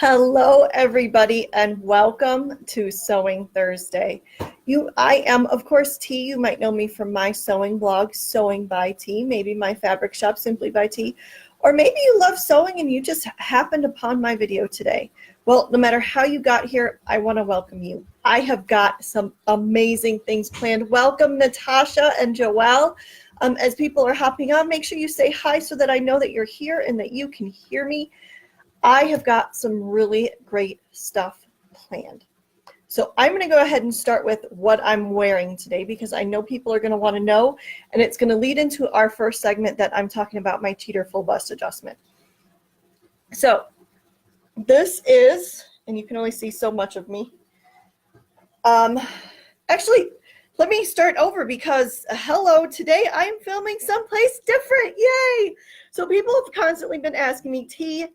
Hello, everybody, and welcome to Sewing Thursday. I am, of course, T. You might know me from my sewing blog, Sewing by T, maybe my fabric shop, Simply by T, or maybe you love sewing and you just happened upon my video today. Well, no matter how you got here, I want to welcome you. I have got some amazing things planned. Welcome, Natasha and Joelle. As people are hopping on, make sure you say hi so that I know that you're here and that you can hear me. I have got some really great stuff planned. So I'm going to go ahead and start with what I'm wearing today because I know people are going to want to know, and it's going to lead into our first segment that I'm talking about my cheater full bust adjustment. So this is, and you can only see so much of me. Actually, let me start over because hello, today I am filming someplace different. Yay! So people have constantly been asking me, T,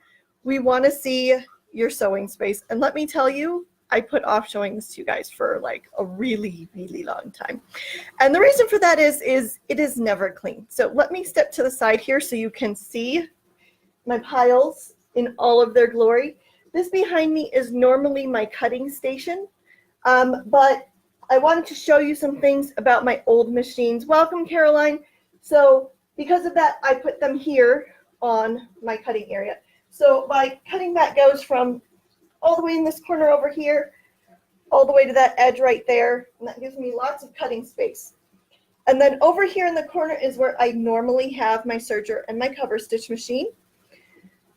we want to see your sewing space. And let me tell you, I put off showing this to you guys for like a really, really long time. And the reason for that is it is never clean. So let me step to the side here so you can see my piles in all of their glory. This behind me is normally my cutting station. But I wanted to show you some things about my old machines. Welcome, Caroline. So because of that, I put them here on my cutting area. So my cutting mat goes from all the way in this corner over here, all the way to that edge right there, and that gives me lots of cutting space. And then over here in the corner is where I normally have my serger and my cover stitch machine.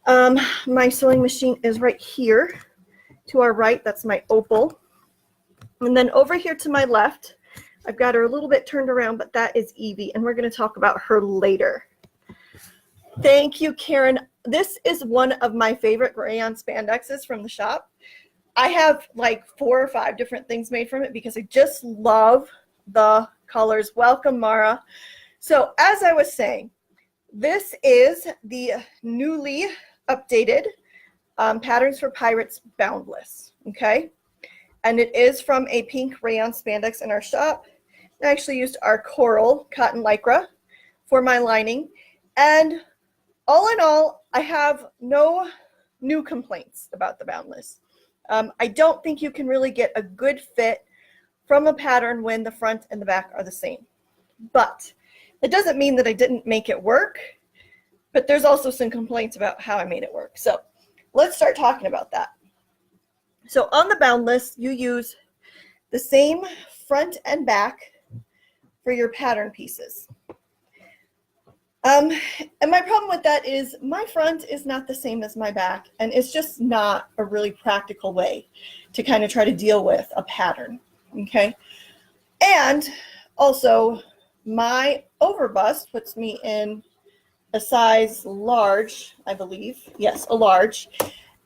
My sewing machine is right here to our right. That's my opal. And then over here to my left, I've got her a little bit turned around, but that is Evie, and we're going to talk about her later. Thank you, Karen. This is one of my favorite rayon spandexes from the shop. I have like 4 or 5 different things made from it because I just love the colors. Welcome, Mara. So as I was saying, this is the newly updated Patterns for Pirates Boundless, okay? And it is from a pink rayon spandex in our shop. I actually used our coral cotton lycra for my lining. And all in all, I have no new complaints about the Boundless. I don't think you can really get a good fit from a pattern when the front and the back are the same. But it doesn't mean that I didn't make it work, but there's also some complaints about how I made it work. So let's start talking about that. So on the Boundless, you use the same front and back for your pattern pieces. And my problem with that is my front is not the same as my back, and it's just not a really practical way to kind of try to deal with a pattern, okay? And also, my overbust puts me in a size large, I believe. Yes, a large.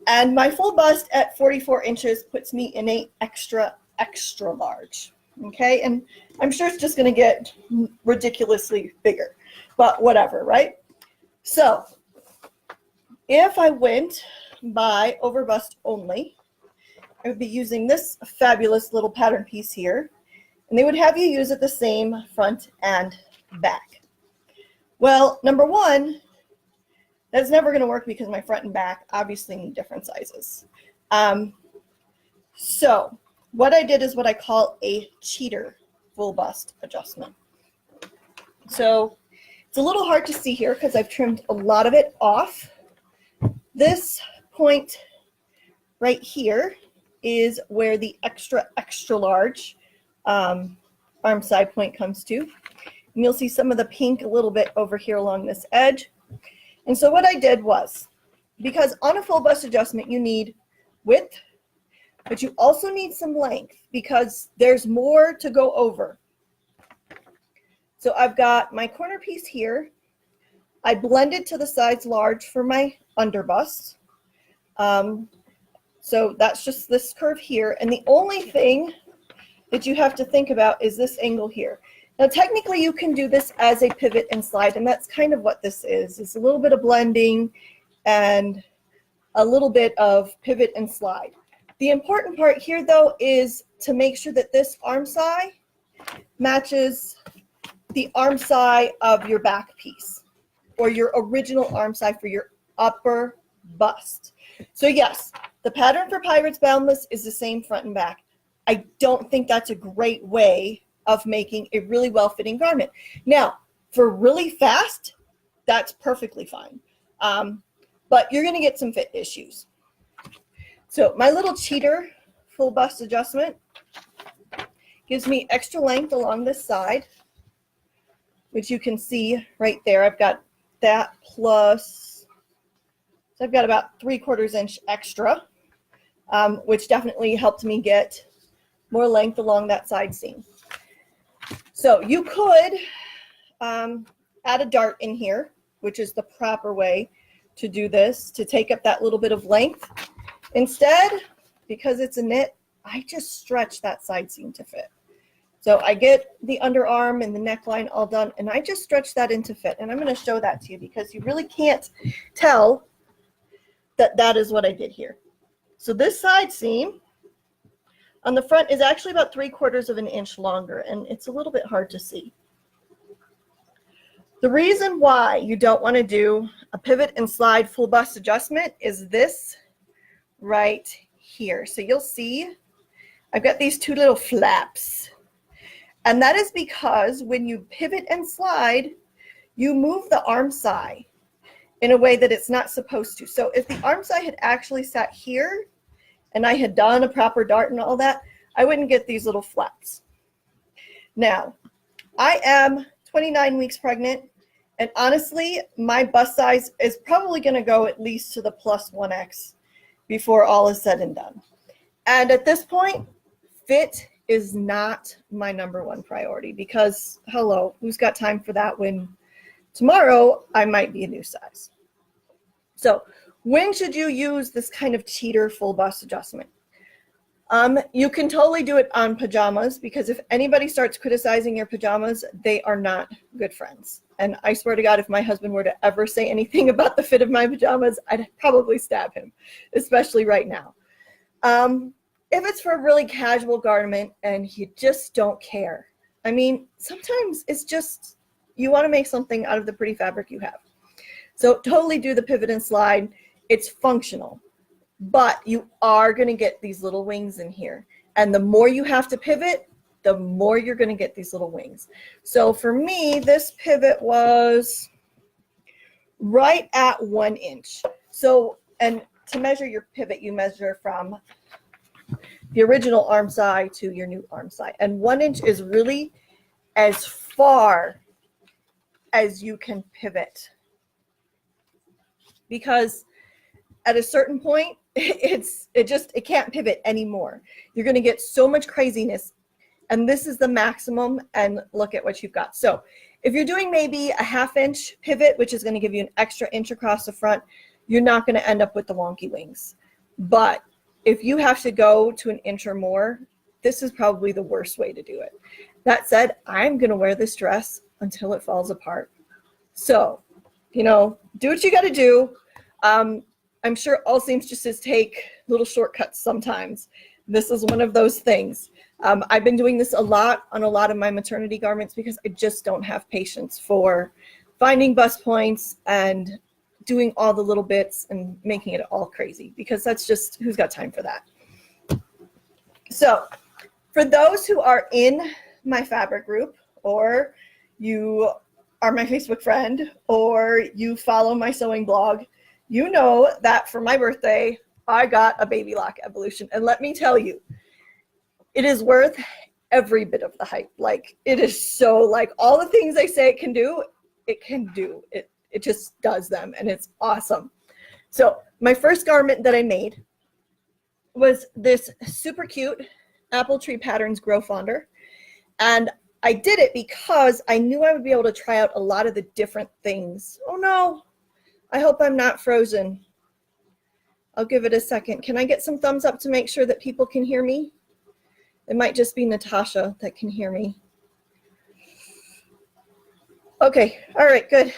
And my full bust at 44 inches puts me in a extra, extra large, okay? And I'm sure it's just going to get ridiculously bigger. But whatever, right? So if I went by overbust only, I would be using this fabulous little pattern piece here, and they would have you use it the same front and back. Well, number one, that's never going to work because my front and back obviously need different sizes. So what I did is what I call a cheater full bust adjustment. So it's a little hard to see here because I've trimmed a lot of it off. This point right here is where the extra, extra large arm side point comes to. And you'll see some of the pink a little bit over here along this edge. And so what I did was, because on a full bust adjustment you need width, but you also need some length because there's more to go over. So I've got my corner piece here. I blended to the size large for my underbust. So that's just this curve here. And the only thing that you have to think about is this angle here. Now, technically, you can do this as a pivot and slide, and that's kind of what this is. It's a little bit of blending and a little bit of pivot and slide. The important part here, though, is to make sure that this arm side matches the arm side of your back piece or your original arm side for your upper bust. So yes, The pattern for Pirates Boundless is the same front and back. I don't think that's a great way of making a really well-fitting garment. Now, for really fast, that's perfectly fine. But you're going to get some fit issues. So my little cheater full bust adjustment gives me extra length along this side, which you can see right there. I've got that plus, so I've got about 3/4 inch extra, which definitely helped me get more length along that side seam. So you could add a dart in here, which is the proper way to do this, to take up that little bit of length. Instead, because it's a knit, I just stretch that side seam to fit. So I get the underarm and the neckline all done, and I just stretch that into fit. And I'm going to show that to you because you really can't tell that that is what I did here. So this side seam on the front is actually about 3/4 inch longer, and it's a little bit hard to see. The reason why you don't want to do a pivot and slide full bust adjustment is this right here. So you'll see I've got these two little flaps. And that is because when you pivot and slide, you move the arm side in a way that it's not supposed to. So if the arm side had actually sat here and I had done a proper dart and all that, I wouldn't get these little flaps. Now, I am 29 weeks pregnant, and honestly, my bust size is probably going to go at least to the plus 1X before all is said and done. And at this point, fit is not my #1 priority because, hello, who's got time for that when tomorrow I might be a new size? So when should you use this kind of cheater full bust adjustment? You can totally do it on pajamas, because if anybody starts criticizing your pajamas, they are not good friends. And I swear to God, if my husband were to ever say anything about the fit of my pajamas, I'd probably stab him, especially right now. If it's for a really casual garment and you just don't care, I mean, sometimes it's just, you want to make something out of the pretty fabric you have. So totally do the pivot and slide. It's functional, but you are going to get these little wings in here. And the more you have to pivot, the more you're going to get these little wings. So for me, this pivot was right at 1 inch. So, and to measure your pivot, you measure from the original arm side to your new arm side. And 1 inch is really as far as you can pivot, because at a certain point, it can't pivot anymore. You're going to get so much craziness, and this is the maximum, and look at what you've got. So if you're doing maybe a 1/2 inch pivot, which is going to give you an extra inch across the front, you're not going to end up with the wonky wings. But if you have to go to 1 inch or more, this is probably the worst way to do it. That said, I'm going to wear this dress until it falls apart. So, you know, do what you got to do. I'm sure all seamstresses take little shortcuts sometimes. This is one of those things. I've been doing this a lot on a lot of my maternity garments because I just don't have patience for finding bust points and doing all the little bits and making it all crazy, because that's just, who's got time for that? So for those who are in my fabric group, or you are my Facebook friend, or you follow my sewing blog, you know that for my birthday, I got a Babylock Evolution. And let me tell you, it is worth every bit of the hype. Like, it is so, like, all the things I say it can do, it can do. It just does them, and it's awesome. So my first garment that I made was this super cute Apple Tree Patterns Grow Fonder. And I did it because I knew I would be able to try out a lot of the different things. Oh no, I hope I'm not frozen. I'll give it a second. Can I get some thumbs up to make sure that people can hear me? It might just be Natasha that can hear me. Okay, all right, good.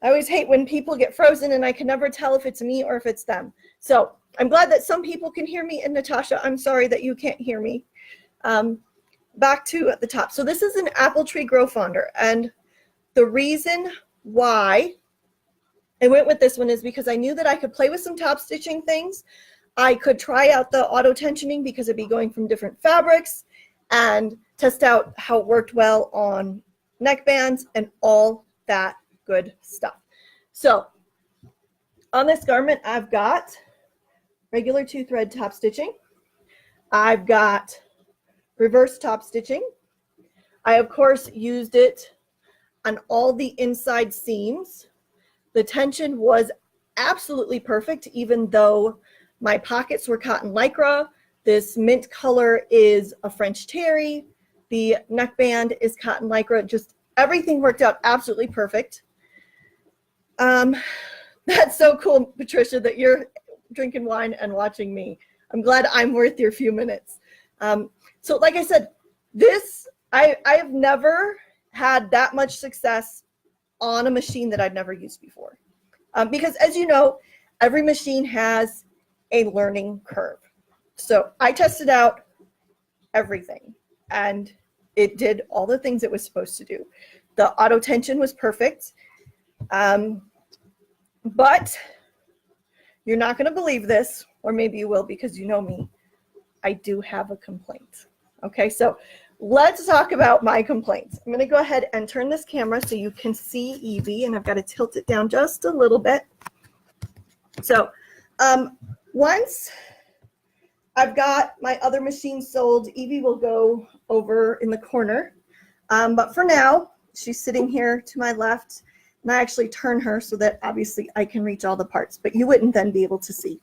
I always hate when people get frozen and I can never tell if it's me or if it's them. So I'm glad that some people can hear me, and Natasha, I'm sorry that you can't hear me. Back to at the top. So this is an Apple Tree Grow Fonder, and the reason why I went with this one is because I knew that I could play with some top stitching things. I could try out the auto tensioning because it'd be going from different fabrics and test out how it worked well on neckbands and all that good stuff. So on this garment, I've got regular 2-thread top stitching. I've got reverse top stitching. I, of course, used it on all the inside seams. The tension was absolutely perfect, even though my pockets were cotton lycra. This mint color is a French terry. The neckband is cotton lycra. Just everything worked out absolutely perfect. That's so cool, Patricia, that you're drinking wine and watching me. I'm glad I'm worth your few minutes. So like I said, I have never had that much success on a machine that I've never used before. Because as you know, every machine has a learning curve. So I tested out everything and it did all the things it was supposed to do. The auto tension was perfect. But you're not going to believe this, or maybe you will because you know me. I do have a complaint. Okay, so let's talk about my complaints. I'm going to go ahead and turn this camera so you can see Evie, and I've got to tilt it down just a little bit. So once I've got my other machine sold, Evie will go over in the corner. But for now, she's sitting here to my left, and I actually turn her so that obviously I can reach all the parts, but you wouldn't then be able to see.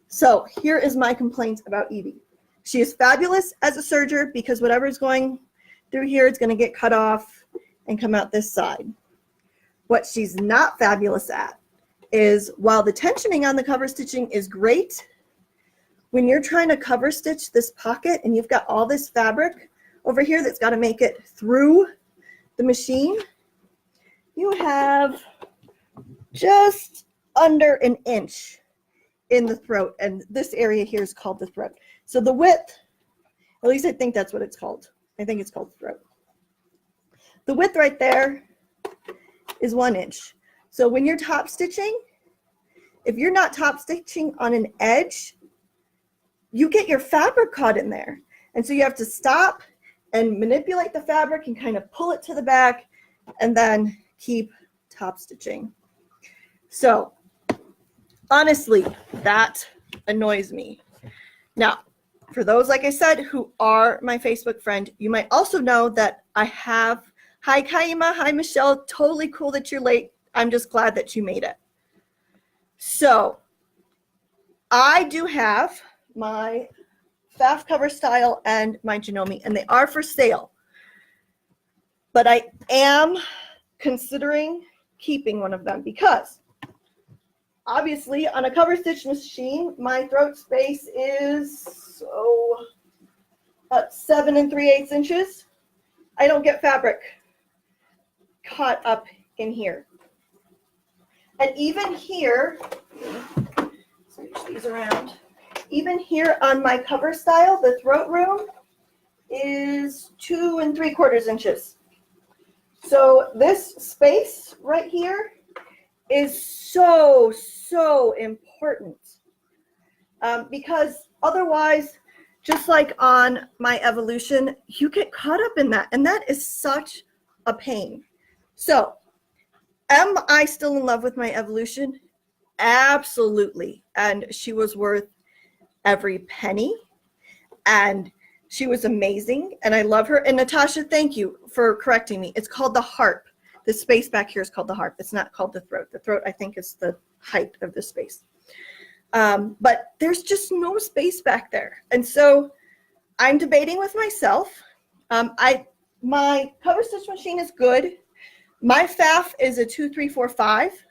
So here is my complaint about Evie. She is fabulous as a serger because whatever's going through here is going to get cut off and come out this side. What she's not fabulous at is while the tensioning on the cover stitching is great, when you're trying to cover stitch this pocket and you've got all this fabric over here that's got to make it through the machine, you have just under an inch in the throat, and this area here is called the throat. So the width, at least I think that's what it's called. I think it's called throat. The width right there is 1 inch. So when you're top stitching, if you're not top stitching on an edge, you get your fabric caught in there. And so you have to stop and manipulate the fabric and kind of pull it to the back and then keep top stitching. So honestly, that annoys me. Now, for those, like I said, who are my Facebook friend, you might also know that I have, hi Kaima, hi Michelle, totally cool that you're late. I'm just glad that you made it. So I do have my FAF cover style and my Janome, and they are for sale. But I am considering keeping one of them because obviously on a cover stitch machine, my throat space is about 7 3/8 inches. I don't get fabric caught up in here. And even here, switch these around, even here on my cover style, the throat room is 2 3/4 inches. So this space right here is so important because otherwise, just like on my Evolution, you get caught up in that, and that is such a pain. So am I still in love with my Evolution? Absolutely. And she was worth every penny, and she was amazing, and I love her. And Natasha, thank you for correcting me. It's called the harp. The space back here is called the harp. It's not called the throat. The throat, I think, is the height of the space. But there's just no space back there. And so I'm debating with myself. My cover stitch machine is good. My FAF is a 2345,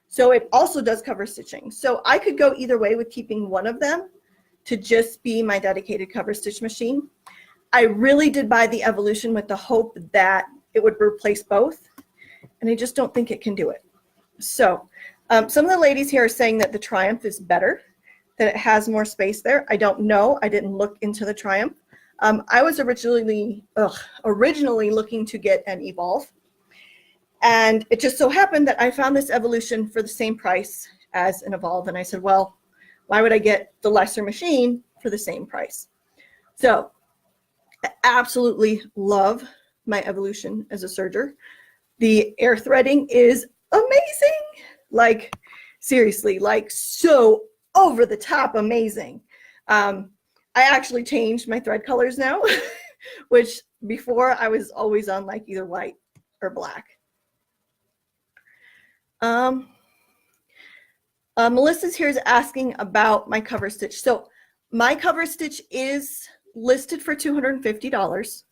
so it also does cover stitching. So I could go either way with keeping one of them to just be my dedicated cover stitch machine. I really did buy the Evolution with the hope that it would replace both, and I just don't think it can do it. So some of the ladies here are saying that the Triumph is better, that it has more space there. I don't know. I didn't look into the Triumph. I was originally looking to get an Evolve, and it just so happened that I found this Evolution for the same price as an Evolve, and I said, well, why would I get the lesser machine for the same price? So I absolutely love my Evolution as a serger. The air threading is amazing. Like, seriously, like so over the top amazing. I actually changed my thread colors now, which before I was always on like either white or black. Melissa's here is asking about my cover stitch. So my cover stitch is listed for $250.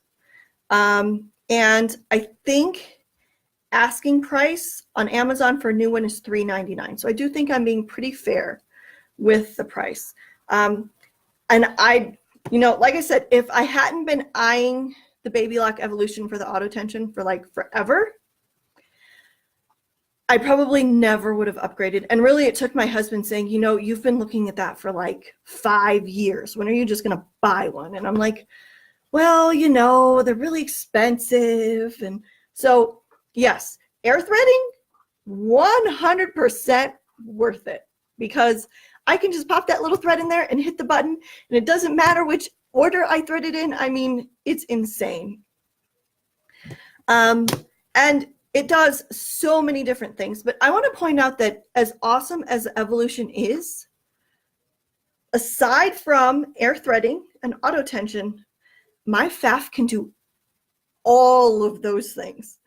And I think asking price on Amazon for a new one is $3.99. So I do think I'm being pretty fair with the price. And I, you know, like I said, if I hadn't been eyeing the Babylock Evolution for the auto tension for like forever, I probably never would have upgraded. And really it took my husband saying, you know, you've been looking at that for like 5 years. When are you just going to buy one? And I'm like, well, you know, they're really expensive. And so yes, air threading, 100% worth it, because I can just pop that little thread in there and hit the button, and it doesn't matter which order I thread it in. I mean, it's insane. And it does so many different things, but I want to point out that as awesome as Evolution is, aside from air threading and auto tension, my FAF can do all of those things.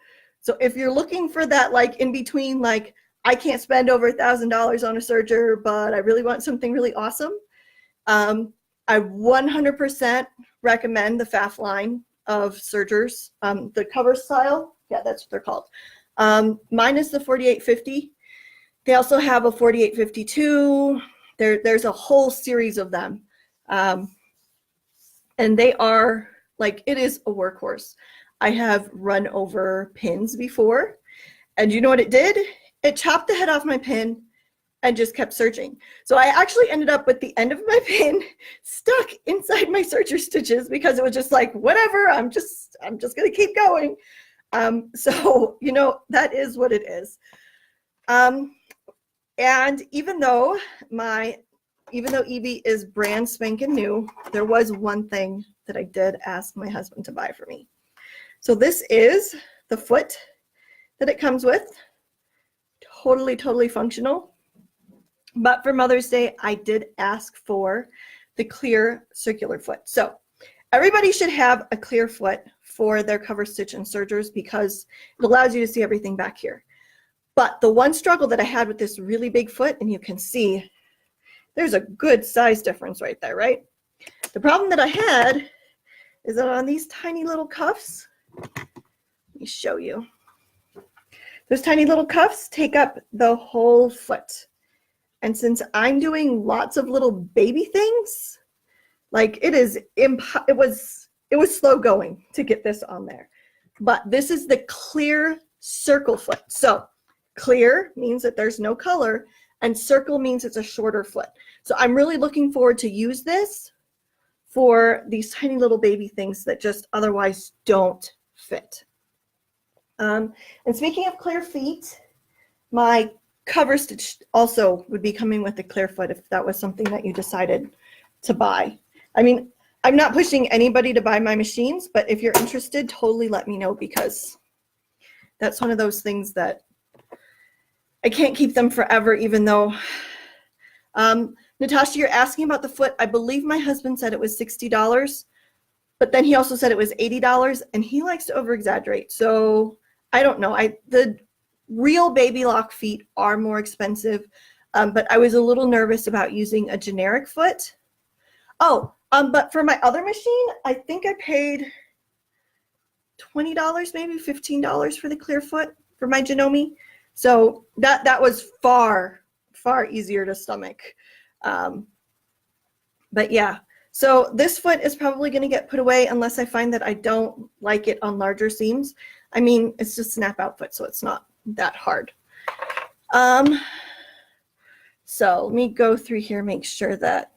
So if you're looking for that, like in between, like I can't spend over $1,000 on a serger, but I really want something really awesome, I 100% recommend the FAF line of sergers, the cover style. Yeah, that's what they're called. Mine is the 4850. They also have a 4852. There's a whole series of them. And they are like, it is a workhorse. I have run over pins before, and you know what it did? It chopped the head off my pin and just kept searching. So I actually ended up with the end of my pin stuck inside my serger stitches, because it was just like, whatever, I'm just gonna keep going. So, you know, that is what it is. And even though Evie is brand spanking new, there was one thing that I did ask my husband to buy for me. So this is the foot that it comes with. Totally functional. But for Mother's Day, I did ask for the clear circular foot. So everybody should have a clear foot for their cover stitch and sergers, because it allows you to see everything back here. But the one struggle that I had with this really big foot, and you can see there's a good size difference right there, right? The problem that I had is that on these tiny little cuffs, let me show you. Those tiny little cuffs take up the whole foot. And since I'm doing lots of little baby things, like it was slow going to get this on there. But this is the clear circle foot. So clear means that there's no color, and circle means it's a shorter foot. So I'm really looking forward to use this for these tiny little baby things that just otherwise don't fit. And speaking of clear feet, my cover stitch also would be coming with a clear foot if that was something that you decided to buy. I mean, I'm not pushing anybody to buy my machines, but if you're interested, totally let me know, because that's one of those things that I can't keep them forever, even though Natasha, you're asking about the foot. I believe my husband said it was $60, but then he also said it was $80, and he likes to over exaggerate. So I don't know. The real Babylock feet are more expensive, but I was a little nervous about using a generic foot. Oh, but for my other machine, I think I paid $20, maybe $15 for the clear foot for my Janome. So that was far easier to stomach. But yeah, so this foot is probably going to get put away unless I find that I don't like it on larger seams. I mean, it's just snap out foot, so it's not that hard. So let me go through here, make sure that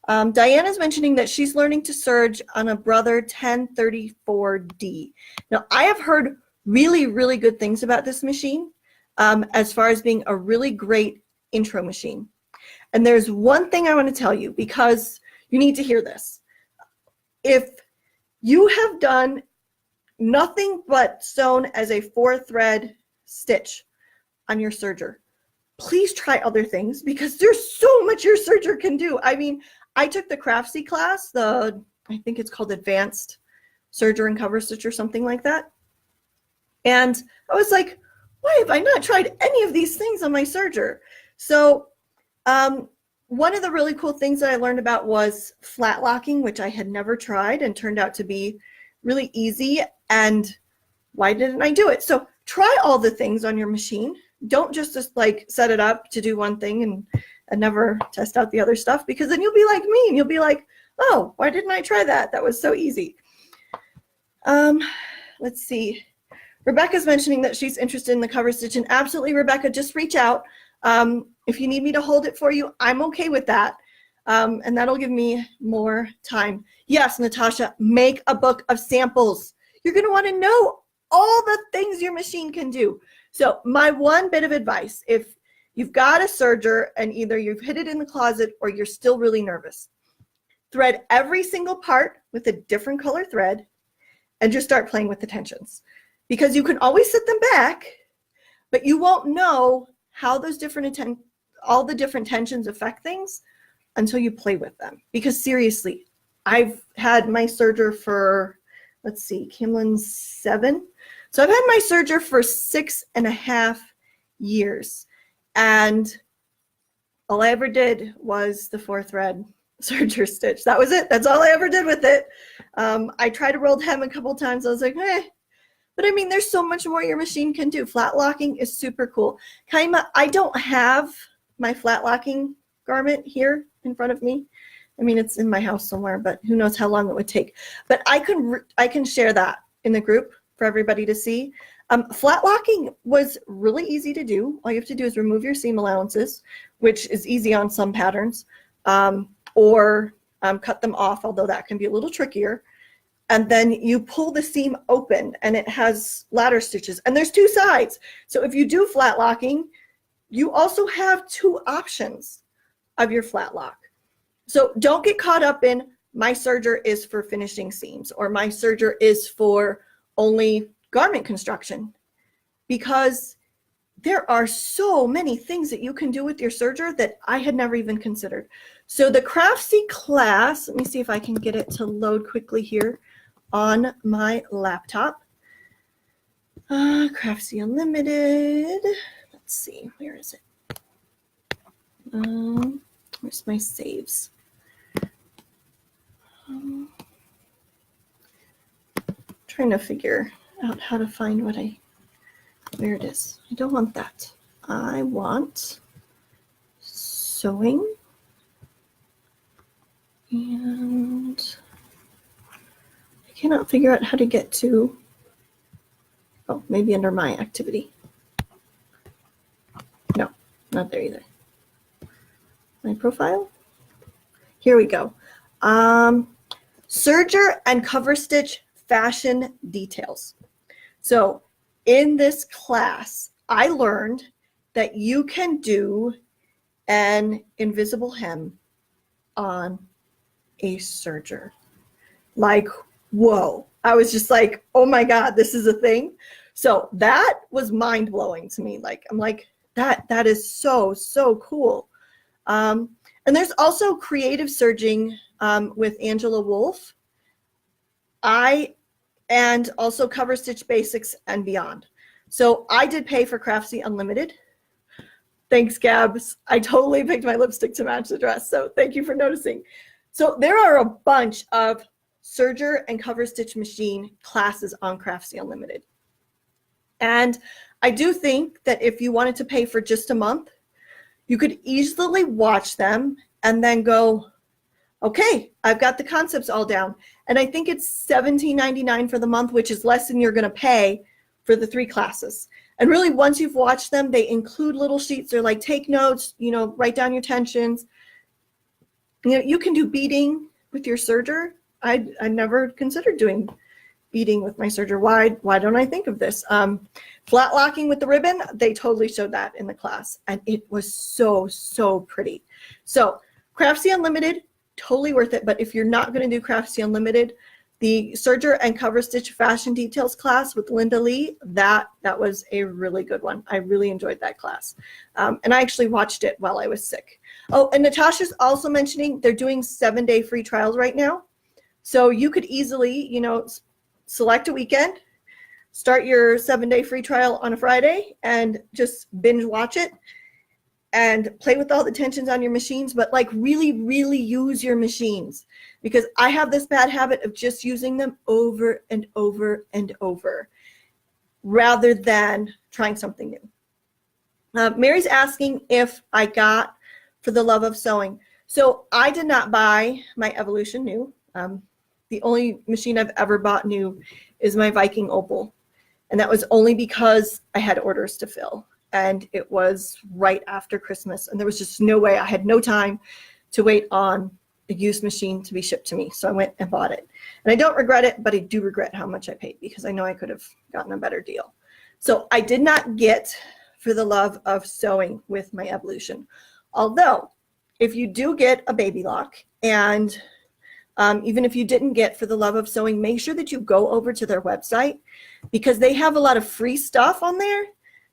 Diana's mentioning that she's learning to serge on a Brother 1034D. Now, I have heard really good things about this machine, as far as being a really great intro machine. And there's one thing I want to tell you, because you need to hear this. If you have done nothing but sewn as a 4-thread stitch on your serger, please try other things, because there's so much your serger can do. I mean, I took the Craftsy class, I think it's called Advanced Serger and Cover Stitch or something like that. And I was like, why have I not tried any of these things on my serger? So one of the really cool things that I learned about was flat locking, which I had never tried and turned out to be really easy. And why didn't I do it? So try all the things on your machine. Don't just like set it up to do one thing and never test out the other stuff, because then you'll be like me and you'll be like, oh, why didn't I try that? That was so easy. Let's see. Rebecca's mentioning that she's interested in the cover stitch, and absolutely, Rebecca, just reach out. If you need me to hold it for you, I'm okay with that. And that'll give me more time. Yes, Natasha, make a book of samples. You're going to want to know all the things your machine can do. So my one bit of advice, if you've got a serger and either you've hid it in the closet or you're still really nervous, thread every single part with a different color thread and just start playing with the tensions. Because you can always set them back, but you won't know how those all the different tensions affect things until you play with them. Because seriously, I've had my serger for, let's see, Kimlin's 7. So I've had my serger for 6.5 years. And all I ever did was the 4-thread serger stitch. That was it. That's all I ever did with it. I tried to roll hem a couple times. I was like, eh. But I mean, there's so much more your machine can do. Flat locking is super cool. Kaima, I don't have my flat locking garment here in front of me. I mean, it's in my house somewhere, but who knows how long it would take. But I can share that in the group for everybody to see. Flat locking was really easy to do. All you have to do is remove your seam allowances, which is easy on some patterns, or cut them off, although that can be a little trickier. And then you pull the seam open and it has ladder stitches, and there's 2 sides. So if you do flat locking, you also have 2 options of your flat lock. So don't get caught up in my serger is for finishing seams or my serger is for only garment construction, because there are so many things that you can do with your serger that I had never even considered. So the Craftsy class, let me see if I can get it to load quickly here on my laptop. Craftsy Unlimited. Let's see, where is it? Where's my saves? Trying to figure out how to find where it is. I don't want that. I want sewing, and I cannot figure out how to get to, oh, maybe under my activity. No, not there either. My profile? Here we go. Serger and cover stitch fashion details. So in this class, I learned that you can do an invisible hem on a serger. Like, whoa. I was just like, oh my God, this is a thing. So that was mind blowing to me. Like, I'm like, that is so, so cool. And there's also creative serging with Angela Wolf. And also cover stitch basics and beyond. So I did pay for Craftsy Unlimited. Thanks, Gabs. I totally picked my lipstick to match the dress, so thank you for noticing. So there are a bunch of serger and cover stitch machine classes on Craftsy Unlimited. And I do think that if you wanted to pay for just a month, you could easily watch them and then go, okay, I've got the concepts all down. And I think it's $17.99 for the month, which is less than you're going to pay for the 3 classes. And really, once you've watched them, they include little sheets. They're like, take notes, write down your tensions. You can do beading with your serger. I never considered doing beading with my serger. Why don't I think of this? Flat locking with the ribbon, they totally showed that in the class, and it was so pretty. So Craftsy Unlimited, totally worth it. But if you're not going to do Craftsy Unlimited, the serger and cover stitch fashion details class with Linda Lee, that was a really good one. I really enjoyed that class. And I actually watched it while I was sick. Oh, and Natasha's also mentioning they're doing 7-day free trials right now. So you could easily, you know, select a weekend, start your 7-day free trial on a Friday, and just binge watch it and play with all the tensions on your machines, but like really use your machines, because I have this bad habit of just using them over and over and over rather than trying something new. Mary's asking if I got For the Love of Sewing. So I did not buy my Evolution new. The only machine I've ever bought new is my Viking Opal. And that was only because I had orders to fill. And it was right after Christmas. And there was just no way. I had no time to wait on a used machine to be shipped to me. So I went and bought it. And I don't regret it, but I do regret how much I paid, because I know I could have gotten a better deal. So I did not get For the Love of Sewing with my Evolution. Although, if you do get a Babylock, and even if you didn't get For the Love of Sewing, make sure that you go over to their website, because they have a lot of free stuff on there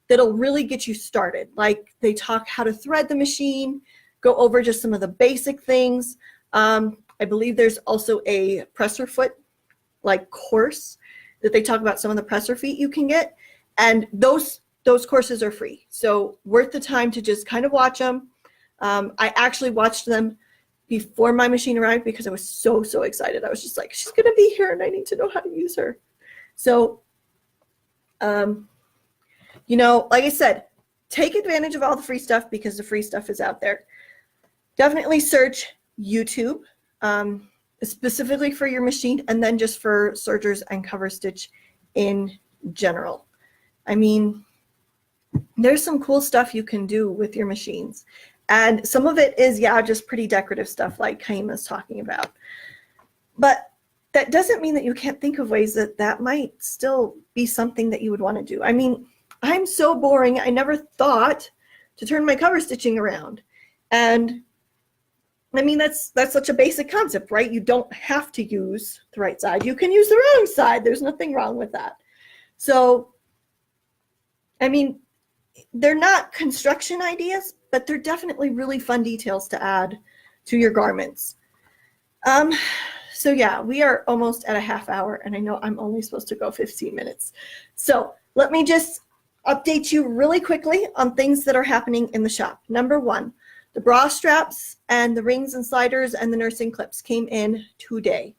that'll really get you started. Like, they talk how to thread the machine, go over just some of the basic things. I believe there's also a presser foot like course that they talk about some of the presser feet you can get, and those courses are free. So worth the time to just kind of watch them. I actually watched them before my machine arrived because I was so excited. I was just like, she's gonna be here and I need to know how to use her. So you know, like I said, take advantage of all the free stuff, because the free stuff is out there. Definitely search YouTube, specifically for your machine, and then just for sergers and cover stitch in general. I mean, there's some cool stuff you can do with your machines. And some of it is, yeah, just pretty decorative stuff like Kaima's talking about. But that doesn't mean that you can't think of ways that might still be something that you would want to do. I mean, I'm so boring. I never thought to turn my cover stitching around. And I mean, that's such a basic concept, right? You don't have to use the right side. You can use the wrong side. There's nothing wrong with that. So, I mean, they're not construction ideas, but they're definitely really fun details to add to your garments. So yeah, we are almost at a half hour, and I know I'm only supposed to go 15 minutes. So let me just update you really quickly on things that are happening in the shop. Number one, the bra straps and the rings and sliders and the nursing clips came in today.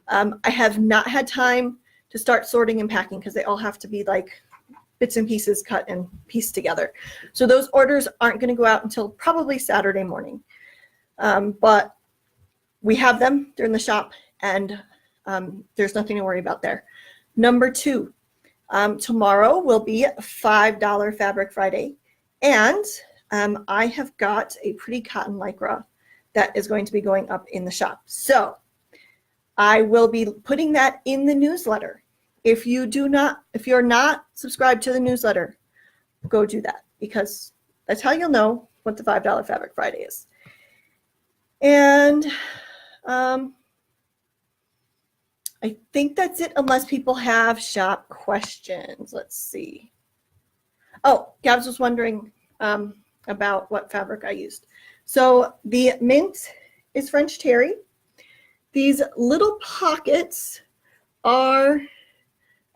I have not had time to start sorting and packing because they all have to be like bits and pieces cut and pieced together. So those orders aren't going to go out until probably Saturday morning. But we have them. They're in the shop, and there's nothing to worry about there. Number two, tomorrow will be $5 Fabric Friday, and I have got a pretty cotton lycra that is going to be going up in the shop. So I will be putting that in the newsletter. If you're not subscribed to the newsletter, go do that, because that's how you'll know what the $5 Fabric Friday is. And I think that's it, unless people have shop questions. Let's see. Oh, Gabs was wondering about what fabric I used. So the mint is French terry. These little pockets are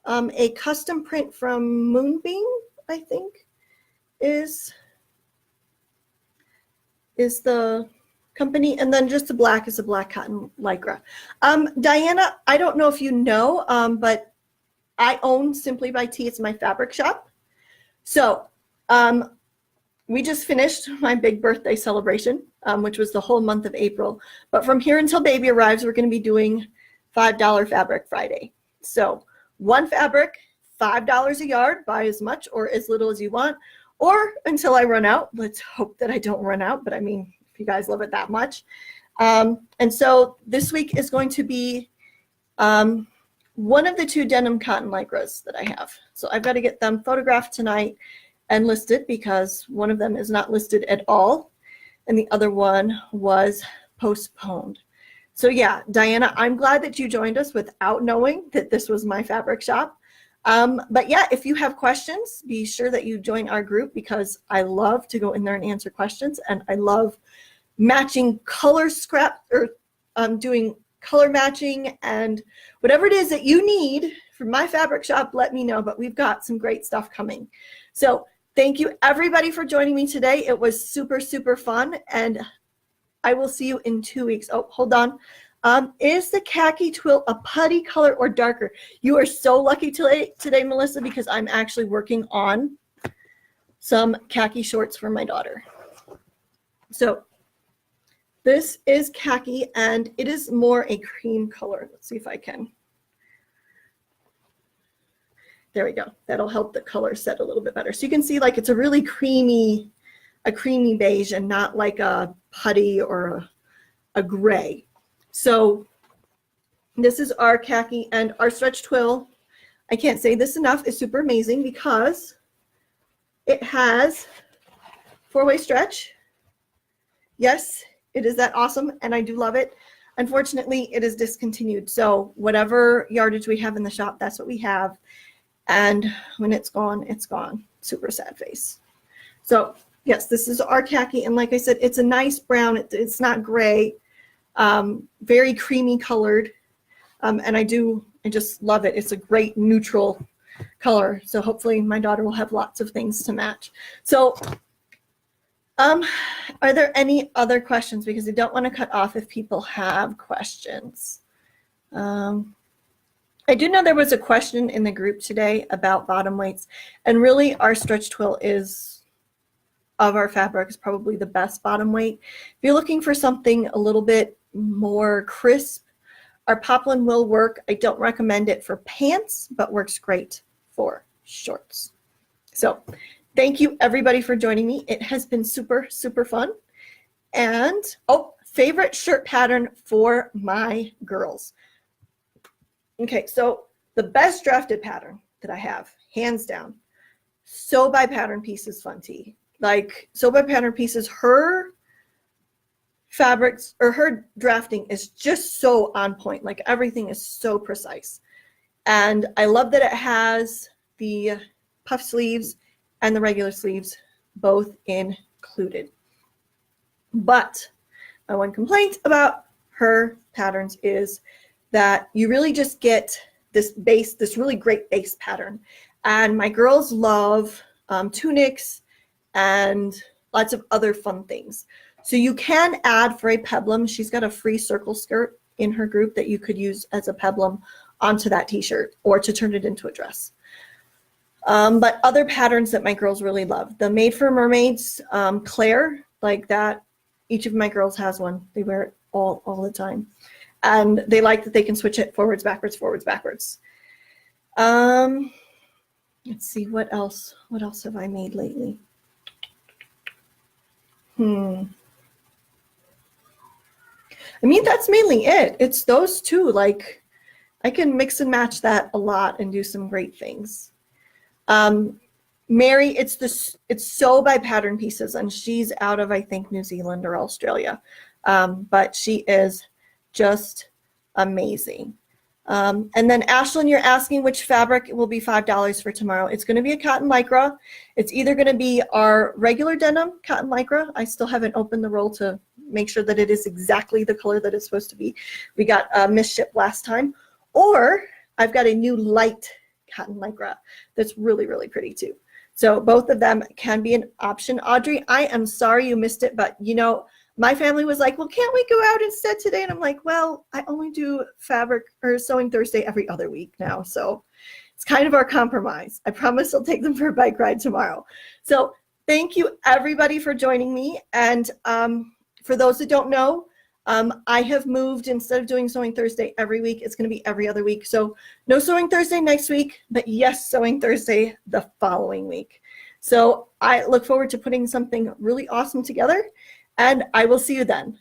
a custom print from Moonbeam, I think, is the company, and then just the black is a black cotton lycra. Diana, I don't know if you know, but I own Simply by Tea. It's my fabric shop. So we just finished my big birthday celebration, which was the whole month of April. But from here until baby arrives, we're going to be doing $5 Fabric Friday. So one fabric, $5 a yard. Buy as much or as little as you want, or until I run out. Let's hope that I don't run out, but I mean, if you guys love it that much. And so this week is going to be one of the 2 denim cotton lycras that I have. So I've got to get them photographed tonight and listed because one of them is not listed at all and the other one was postponed. So yeah, Diana, I'm glad that you joined us without knowing that this was my fabric shop. But yeah, if you have questions, be sure that you join our group because I love to go in there and answer questions, and I love matching color scrap or doing color matching, and whatever it is that you need from my fabric shop, let me know. But we've got some great stuff coming. So thank you everybody for joining me today. It was super, super fun, and I will see you in 2 weeks. Oh, hold on. Is the khaki twill a putty color or darker? You are so lucky today, Melissa, because I'm actually working on some khaki shorts for my daughter. So this is khaki, and it is more a cream color. Let's see if I can. There we go. That'll help the color set a little bit better. So you can see like it's a really creamy beige and not like a putty or a gray. So this is our khaki, and our stretch twill, I can't say this enough, is super amazing because it has 4-way stretch. Yes, it is that awesome, and I do love it. Unfortunately, it is discontinued. So whatever yardage we have in the shop, that's what we have. And when it's gone, it's gone. Super sad face. So yes, this is our khaki, and like I said, it's a nice brown. It's not gray. Very creamy colored, and I just love it. It's a great neutral color, so hopefully my daughter will have lots of things to match. So are there any other questions? Because I don't want to cut off if people have questions. I do know there was a question in the group today about bottom weights, and really our stretch twill is, of our fabrics, probably the best bottom weight. If you're looking for something a little bit more crisp, our poplin will work. I don't recommend it for pants, but works great for shorts. So thank you everybody for joining me. It has been super, super fun. And oh, favorite shirt pattern for my girls. Okay, so the best drafted pattern that I have, hands down, Sew by Pattern Pieces Fun Tee. Like Sew by Pattern Pieces, her fabrics or her drafting is just so on point. Like everything is so precise. And I love that it has the puff sleeves and the regular sleeves both included. But my one complaint about her patterns is that you really just get this base, this really great base pattern. And my girls love tunics and lots of other fun things. So you can add for a peplum. She's got a free circle skirt in her group that you could use as a peplum onto that t-shirt or to turn it into a dress. But other patterns that my girls really love. The Made for Mermaids, Claire, like that. Each of my girls has one. They wear it all the time. And they like that they can switch it forwards, backwards, forwards, backwards. Let's see, what else? What else have I made lately? I mean, that's mainly it. It's those two. Like, I can mix and match that a lot and do some great things. Mary, it's Sew by Pattern Pieces, and she's out of, I think, New Zealand or Australia. But she is just amazing. And then Ashlyn, you're asking which fabric will be $5 for tomorrow. It's going to be a cotton lycra. It's either going to be our regular denim cotton lycra. I still haven't opened the roll to make sure that it is exactly the color that it's supposed to be. We got misshipped last time. Or I've got a new light cotton lycra that's really, really pretty too. So both of them can be an option. Audrey, I am sorry you missed it, but you know, my family was like, well, can't we go out instead today? And I'm like, well, I only do fabric or sewing Thursday every other week now. So it's kind of our compromise. I promise I'll take them for a bike ride tomorrow. So thank you everybody for joining me. And for those that don't know, I have moved. Instead of doing Sewing Thursday every week, it's going to be every other week. So no Sewing Thursday next week, but yes, Sewing Thursday the following week. So I look forward to putting something really awesome together, and I will see you then.